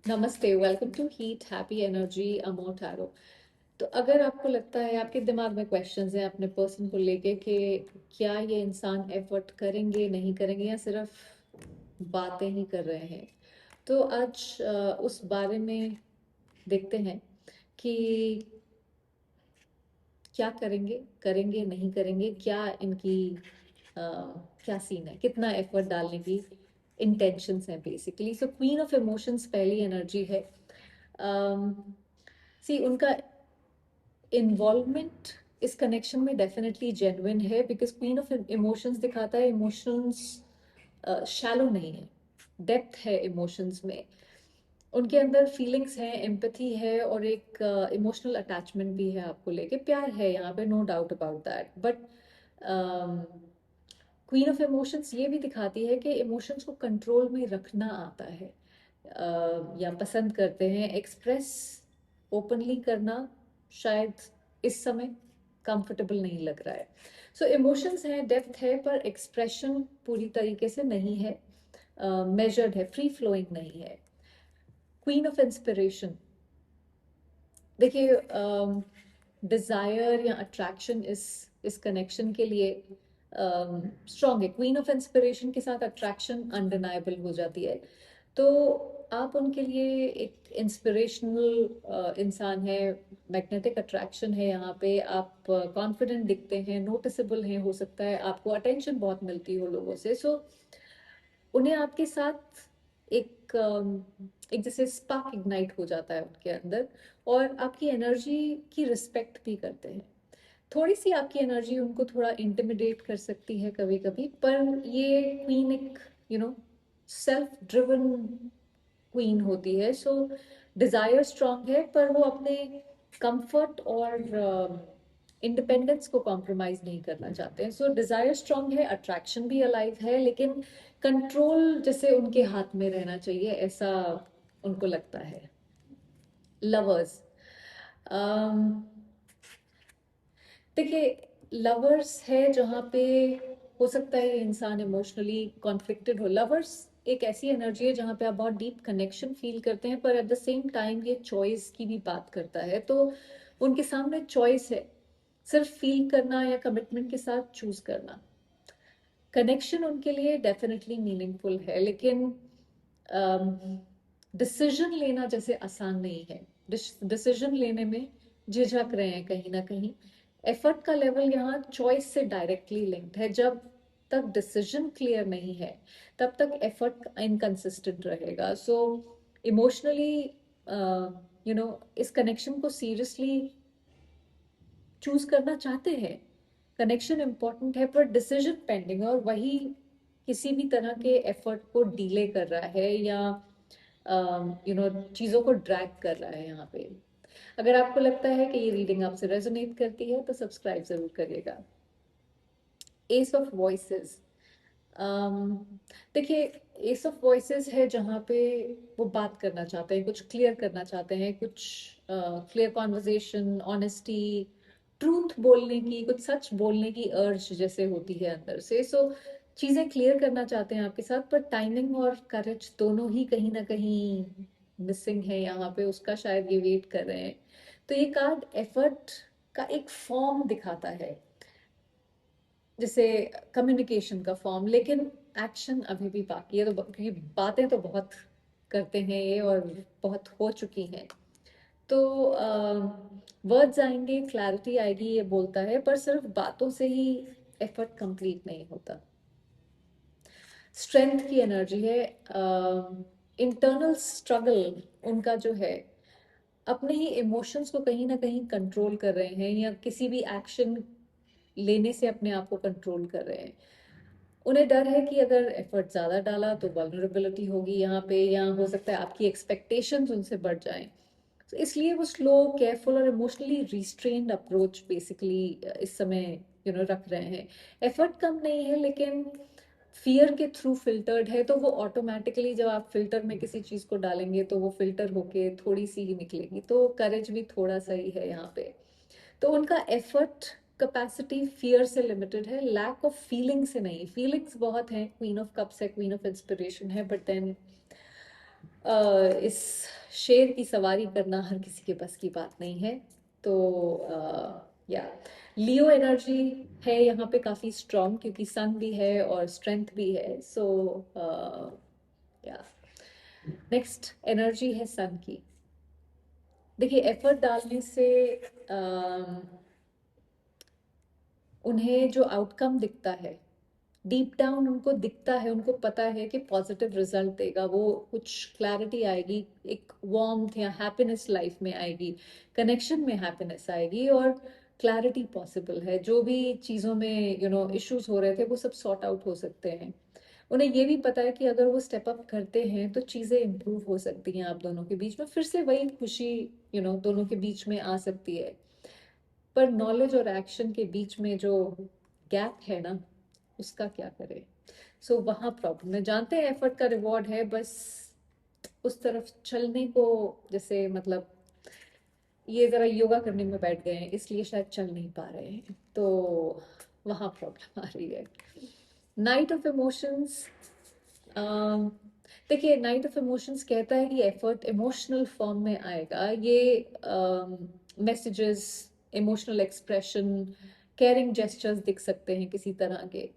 नमस्ते, welcome to heat happy energy amo tarot. तो अगर आपको लगता है आपके दिमाग में क्वेश्चंस हैं अपने पर्सन को लेके कि क्या ये इंसान एफर्ट करेंगे नहीं करेंगे या सिर्फ बातें ही कर रहे हैं, तो आज उस बारे में देखते हैं कि क्या करेंगे करेंगे नहीं करेंगे, क्या इनकी अ, क्या सीन है, कितना एफर्ट डालने की इंटेंशंस हैं basically. So queen of emotions पहली एनर्जी है। सी उनका इन्वॉल्वमेंट इस कनेक्शन में डेफिनेटली जेन्युइन है, बिकॉज क्वीन ऑफ इमोशंस दिखाता है इमोशंस शैलो नहीं है, डेप्थ है इमोशंस में। उनके अंदर फीलिंग्स हैं, एम्पैथी है और एक इमोशनल अटैचमेंट भी है, आपको लेके प्यार है यहाँ पे, no doubt about that. But queen of emotions ये भी दिखाती है कि इमोशंस को कंट्रोल में रखना आता है, या पसंद करते हैं एक्सप्रेस ओपनली करना। शायद इस समय कंफर्टेबल नहीं लग रहा है। सो इमोशंस है, डेप्थ है, पर एक्सप्रेशन पूरी तरीके से नहीं है, मेजर्ड है, फ्री फ्लोइंग नहीं है। क्वीन ऑफ इंस्पिरेशन, देखिए, डिजायर या अट्रैक्शन इस कनेक्शन के लिए स्ट्रांग है। क्वीन ऑफ इंस्पिरेशन के साथ अट्रैक्शन अनडिनाइबल हो जाती है। तो आप उनके लिए एक इंस्पिरेशनल इंसान है, मैग्नेटिक अट्रैक्शन है यहाँ पे। आप कॉन्फिडेंट दिखते हैं, नोटिसेबल हैं, हो सकता है आपको अटेंशन बहुत मिलती हो लोगों से। सो उन्हें आपके साथ एक जैसे स्पार्क इग्नाइट हो जाता है उनके अंदर, और आपकी एनर्जी की रिस्पेक्ट भी करते हैं। थोड़ी सी आपकी एनर्जी उनको थोड़ा इंटिमिडेट कर सकती है कभी कभी, पर ये क्वीन एक सेल्फ ड्रिवन क्वीन होती है। सो डिजायर स्ट्रांग है, पर वो अपने कंफर्ट और इंडिपेंडेंस को कॉम्प्रोमाइज नहीं करना चाहते हैं। सो डिजायर स्ट्रांग है, अट्रैक्शन भी अलाइव है, लेकिन कंट्रोल जैसे उनके हाथ में रहना चाहिए, ऐसा उनको लगता है। लवर्स, देखिए, लवर्स है जहाँ पे हो सकता है इंसान इमोशनली कॉन्फ्लिक्टेड हो। लवर्स एक ऐसी एनर्जी है जहाँ पे आप बहुत डीप कनेक्शन फील करते हैं, पर एट द सेम टाइम ये चॉइस की भी बात करता है। तो उनके सामने चॉइस है, सिर्फ फील करना या कमिटमेंट के साथ चूज करना। कनेक्शन उनके लिए डेफिनेटली मीनिंगफुल है, लेकिन डिसीजन लेना जैसे आसान नहीं है। डिसीजन लेने में झिझक रहे हैं कहीं ना कहीं। एफर्ट का लेवल यहाँ चॉइस से डायरेक्टली लिंक्ड है। जब तक डिसीजन क्लियर नहीं है, तब तक एफर्ट इनकंसिस्टेंट रहेगा। सो इमोशनली इस कनेक्शन को सीरियसली चूज करना चाहते हैं। कनेक्शन इंपॉर्टेंट है, पर डिसीजन पेंडिंग है, और वही किसी भी तरह के एफर्ट को डीले कर रहा है या चीजों को ड्रैग कर रहा है यहाँ पे। अगर आपको लगता है कि ये रीडिंग आपसे रेजोनेट करती है तो सब्सक्राइब जरूर करिएगा। एस ऑफ वॉइसेस, देखिए, एस ऑफ वॉइसेस है जहाँ पे वो बात करना चाहते हैं, कुछ क्लियर करना चाहते हैं, कुछ क्लियर कॉन्वर्जेशन, ऑनेस्टी, ट्रूथ बोलने की, कुछ सच बोलने की अर्ज जैसे होती है अंदर से। सो चीजें क्लियर करना चाहते हैं आपके साथ, पर टाइमिंग और करेज दोनों ही कहीं ना कहीं मिसिंग है यहाँ पे, उसका शायद ये वेट कर रहे हैं। तो ये कार्ड एफर्ट का एक फॉर्म दिखाता है, जैसे कम्युनिकेशन का फॉर्म, लेकिन एक्शन अभी भी बाकी है। तो क्योंकि बातें तो बहुत करते हैं ये, और बहुत हो चुकी हैं। तो वर्ड्स आएंगे, क्लैरिटी आएगी, ये बोलता है, पर सिर्फ बातों से ही एफर्ट कंप्लीट नहीं होता। स्ट्रेंथ की एनर्जी है, इंटरनल स्ट्रगल उनका जो है, अपने ही इमोशंस को कहीं ना कहीं कंट्रोल कर रहे हैं, या किसी भी एक्शन लेने से अपने आप को कंट्रोल कर रहे हैं। उन्हें डर है कि अगर एफर्ट ज़्यादा डाला तो वल्नरेबिलिटी होगी यहाँ पे, या हो सकता है आपकी एक्सपेक्टेशंस उनसे बढ़ जाएं। तो इसलिए वो स्लो, केयरफुल और इमोशनली रिस्ट्रेन्ड अप्रोच बेसिकली इस समय रख रहे हैं। एफर्ट कम नहीं है, लेकिन फियर के थ्रू फिल्टर्ड है। तो वो ऑटोमेटिकली जब आप फिल्टर में किसी चीज़ को डालेंगे तो वो फिल्टर होके थोड़ी सी ही निकलेगी। तो करेज भी थोड़ा सा ही है यहाँ पे। तो उनका एफर्ट कैपेसिटी फियर से लिमिटेड है, लैक ऑफ फीलिंग से नहीं। फीलिंग्स बहुत हैं, क्वीन ऑफ कप्स है, क्वीन ऑफ इंस्पिरेशन है, बट देन इस शेर की सवारी करना हर किसी के बस की बात नहीं है। तो या लियो एनर्जी है यहाँ पे काफ़ी स्ट्रॉन्ग, क्योंकि सन भी है और स्ट्रेंथ भी है। सो या नेक्स्ट एनर्जी है सन की। देखिए, एफर्ट डालने से अम, उन्हें जो आउटकम दिखता है, डीप डाउन उनको दिखता है, उनको पता है कि पॉजिटिव रिजल्ट देगा, वो कुछ क्लैरिटी आएगी, एक वार्मथ या हैप्पीनेस लाइफ में आएगी, कनेक्शन में हैप्पीनेस आएगी और क्लैरिटी पॉसिबल है। जो भी चीज़ों में इश्यूज हो रहे थे वो सब सॉर्ट आउट हो सकते हैं। उन्हें ये भी पता है कि अगर वो स्टेप अप करते हैं तो चीज़ें इम्प्रूव हो सकती हैं, आप दोनों के बीच में फिर से वही खुशी दोनों के बीच में आ सकती है। पर नॉलेज और एक्शन के बीच में जो गैप है ना, उसका क्या करें। सो वहाँ प्रॉब्लम है। जानते हैं एफर्ट का रिवॉर्ड है, बस उस तरफ चलने को, जैसे मतलब ये जरा योगा करने में बैठ गए हैं इसलिए शायद चल नहीं पा रहे हैं, तो वहाँ प्रॉब्लम आ रही है। नाइट ऑफ इमोशंस, देखिए नाइट ऑफ इमोशंस कहता है कि एफर्ट इमोशनल फॉर्म में आएगा। ये messages, emotional expression, caring gestures दिख सकते हैं किसी तरह के,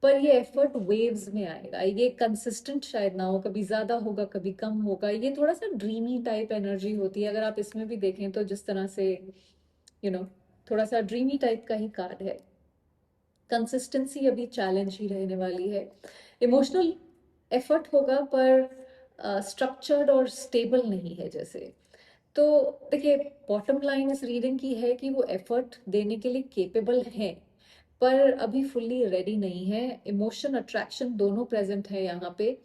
पर ये एफर्ट वेव्स में आएगा। ये कंसिस्टेंट शायद ना हो, कभी ज्यादा होगा कभी कम होगा। ये थोड़ा सा ड्रीमी टाइप एनर्जी होती है। अगर आप इसमें भी देखें तो जिस तरह से यू नो थोड़ा सा ड्रीमी टाइप का ही कार्ड है। कंसिस्टेंसी अभी चैलेंज ही रहने वाली है। इमोशनल एफर्ट होगा पर स्ट्रक्चर्ड और स्टेबल नहीं है जैसे। तो देखिए, बॉटम लाइन इस रीडिंग की है कि वो एफर्ट देने के लिए केपेबल है, पर अभी फुल्ली रेडी नहीं है। इमोशन अट्रैक्शन दोनों प्रेजेंट है यहाँ पे,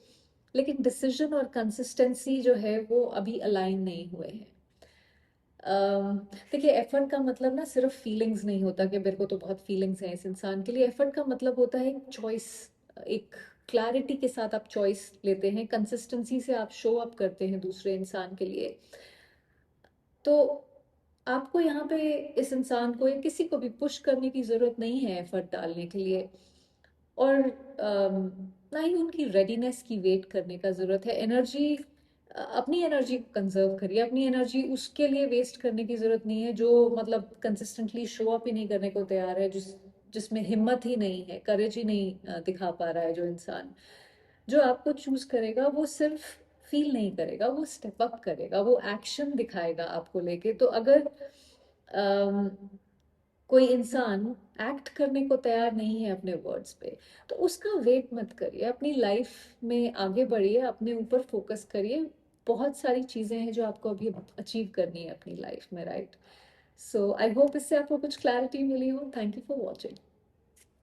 लेकिन डिसीजन और कंसिस्टेंसी जो है वो अभी अलाइन नहीं हुए हैं। देखिए, एफर्ट का मतलब ना सिर्फ फीलिंग्स नहीं होता कि मेरे को तो बहुत फीलिंग्स हैं इस इंसान के लिए। एफर्ट का मतलब होता है एक चॉइस, एक क्लैरिटी के साथ आप चॉइस लेते हैं, कंसिस्टेंसी से आप शो अप करते हैं दूसरे इंसान के लिए। तो आपको यहाँ पे इस इंसान को या किसी को भी पुश करने की जरूरत नहीं है एफर्ट डालने के लिए, और ना ही उनकी रेडीनेस की वेट करने का जरूरत है। एनर्जी, अपनी एनर्जी को कंजर्व करिए। अपनी एनर्जी उसके लिए वेस्ट करने की जरूरत नहीं है जो मतलब कंसिस्टेंटली शो अप ही नहीं करने को तैयार है, जिसमें हिम्मत ही नहीं है, करेज ही नहीं दिखा पा रहा है। जो इंसान जो आपको चूज करेगा वो सिर्फ फील नहीं करेगा, वो स्टेप अप करेगा, वो एक्शन दिखाएगा आपको लेके। तो अगर अम, कोई इंसान एक्ट करने को तैयार नहीं है अपने वर्ड्स पे, तो उसका वेट मत करिए। अपनी लाइफ में आगे बढ़िए, अपने ऊपर फोकस करिए। बहुत सारी चीजें हैं जो आपको अभी अचीव करनी है अपनी लाइफ में, राइट। सो आई होप इससे आपको कुछ क्लैरिटी मिली हो। Thank you for watching.